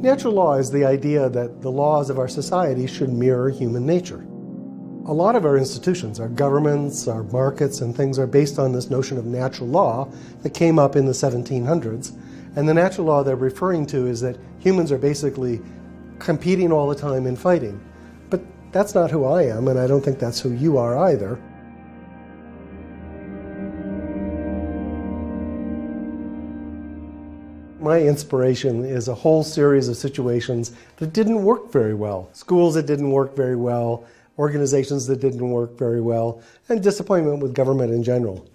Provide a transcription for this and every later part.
Natural law is the idea that the laws of our society should mirror human nature. A lot of our institutions, our governments, our markets and things are based on this notion of natural law that came up in the 1700s. And the natural law they're referring to is that humans are basically competing all the time and fighting. But that's not who I am, and I don't think that's who you are either. My inspiration is a whole series of situations that didn't work very well. Schools that didn't work very well, organizations that didn't work very well, and disappointment with government in general.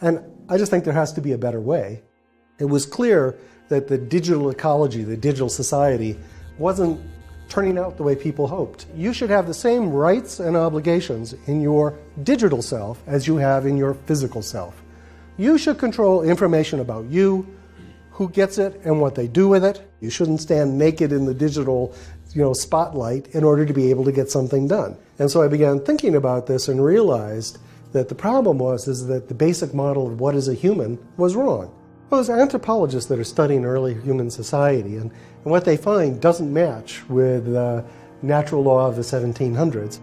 And I just think there has to be a better way. It was clear that the digital ecology, the digital society, wasn't turning out the way people hoped. You should have the same rights and obligations in your digital self as you have in your physical self. You should control information about you, who gets it and what they do with it. You shouldn't stand naked in the digital spotlight in order to be able to get something done. And so I began thinking about this and realized that the problem was that the basic model of what is a human was wrong. Well, there's anthropologists that are studying early human society, and what they find doesn't match with the natural law of the 1700s.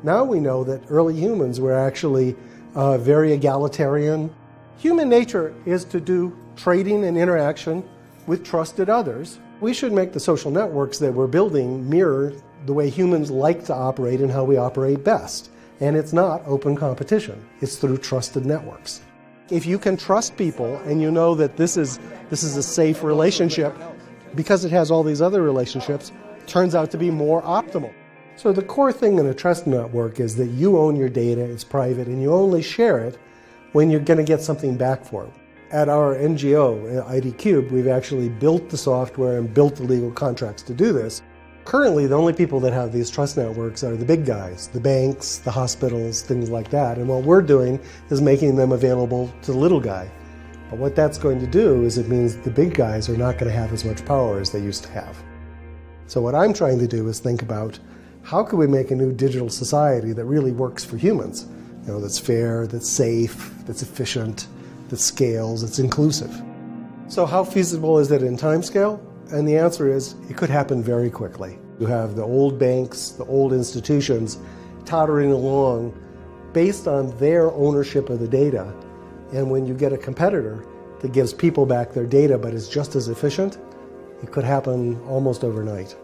Now we know that early humans were actually very egalitarian. Human nature is to do trading and interaction with trusted others. We should make the social networks that we're building mirror the way humans like to operate and how we operate best. And it's not open competition. It's through trusted networks. If you can trust people and you know that this is a safe relationship, because it has all these other relationships, turns out to be more optimal. So the core thing in a trust network is that you own your data, it's private, and you only share it when you're going to get something back for it. At our NGO, IDCube, we've actually built the software and built the legal contracts to do this. Currently, the only people that have these trust networks are the big guys, the banks, the hospitals, things like that. And what we're doing is making them available to the little guy. But what that's going to do is it means the big guys are not going to have as much power as they used to have. So what I'm trying to do is think about how can we make a new digital society that really works for humans? That's fair, that's safe, that's efficient, that scales, it's inclusive. So how feasible is it in time scale? And the answer is it could happen very quickly. You have the old banks, the old institutions tottering along based on their ownership of the data. And when you get a competitor that gives people back their data but is just as efficient, it could happen almost overnight.